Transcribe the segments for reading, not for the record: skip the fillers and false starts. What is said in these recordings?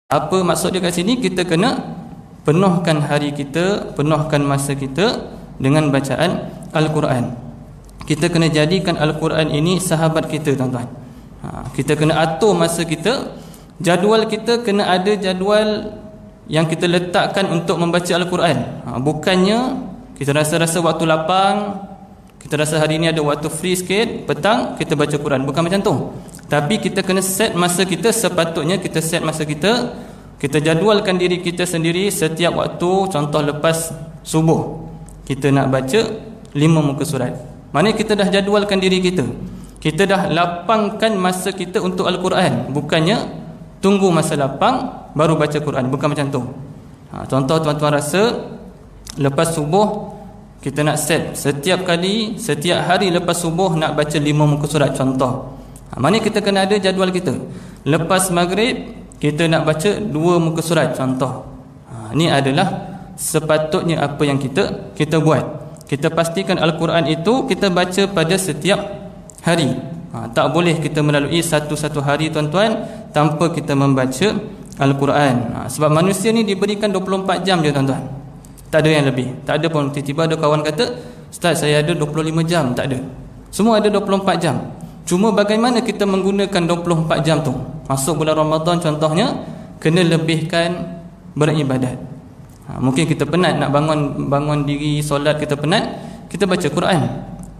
Apa maksud dia kat sini? Kita kena penuhkan hari kita, penuhkan masa kita dengan bacaan Al-Quran. Kita kena jadikan Al-Quran ini sahabat kita, tuan-tuan. Kita kena atur masa kita. Jadual kita kena ada jadual yang kita letakkan untuk membaca Al-Quran. Bukannya kita rasa-rasa waktu lapang, kita rasa hari ini ada waktu free sikit, petang kita baca Quran. Bukan macam tu. Tapi kita kena set masa kita. Sepatutnya kita set masa kita. Kita jadualkan diri kita sendiri. Setiap waktu, contoh lepas subuh, kita nak baca 5 muka surat. Maknanya kita dah jadualkan diri kita. Kita dah lapangkan masa kita untuk Al-Quran. Bukannya tunggu masa lapang baru baca Quran. Bukan macam tu. Contoh tuan-tuan rasa lepas subuh kita nak set setiap kali, setiap hari lepas subuh nak baca 5 muka surat, contoh. Maknanya kita kena ada jadual kita. Lepas maghrib kita nak baca 2 muka surat, contoh. Ini adalah sepatutnya apa yang kita buat. Kita pastikan Al-Quran itu kita baca pada setiap hari. Tak boleh kita melalui satu-satu hari, tuan-tuan, tanpa kita membaca Al-Quran. Sebab manusia ni diberikan 24 jam je, tuan-tuan. Tak ada yang lebih. Tak ada pun tiba-tiba ada kawan kata, "Ustaz, saya ada 25 jam." Tak ada. Semua ada 24 jam. Cuma bagaimana kita menggunakan 24 jam tu? Masuk bulan Ramadan contohnya, kena lebihkan beribadat. Mungkin kita penat nak bangun diri solat, kita penat, kita baca Quran,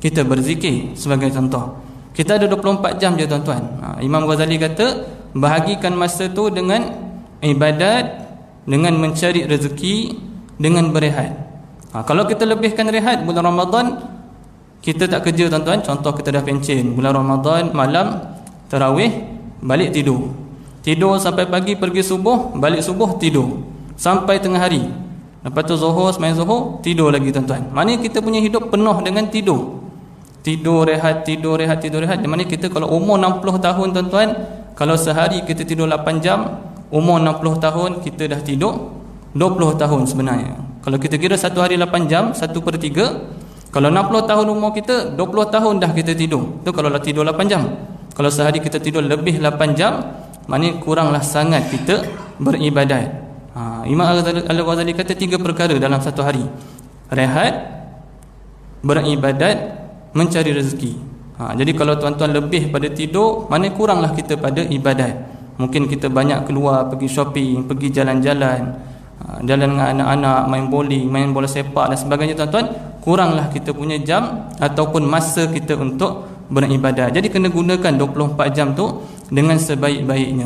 kita berzikir sebagai contoh. Kita ada 24 jam je, tuan-tuan. Imam Ghazali kata, bahagikan masa tu dengan ibadat, dengan mencari rezeki, dengan berehat. Kalau kita lebihkan rehat bulan Ramadan, kita tak kerja, tuan-tuan. Contoh kita dah pencen bulan Ramadan, malam tarawih, balik tidur. Tidur sampai pagi, pergi subuh, balik subuh tidur sampai tengah hari. Lepas tu zuhur, semain zuhur, tidur lagi, tuan-tuan. Maknanya kita punya hidup penuh dengan tidur. Tidur, rehat, tidur, rehat, tidur, rehat. Di mana kita kalau umur 60 tahun, tuan-tuan, kalau sehari kita tidur 8 jam, umur 60 tahun kita dah tidur 20 tahun sebenarnya. Kalau kita kira satu hari 8 jam, 1/3. Kalau 60 tahun umur kita, 20 tahun dah kita tidur. Tu kalau tidur 8 jam. Kalau sehari kita tidur lebih 8 jam, maknanya kuranglah sangat kita beribadat. Imam Al-Ghazali kata 3 perkara dalam satu hari: rehat, beribadat, mencari rezeki. Jadi kalau tuan-tuan lebih pada tidur, maknanya kuranglah kita pada ibadat. Mungkin kita banyak keluar, pergi shopping, pergi jalan-jalan, jalan dengan anak-anak, main bowling, main bola sepak dan sebagainya, tuan-tuan. Kuranglah kita punya jam ataupun masa kita untuk beribadat. Jadi kena gunakan 24 jam tu dengan sebaik-baiknya.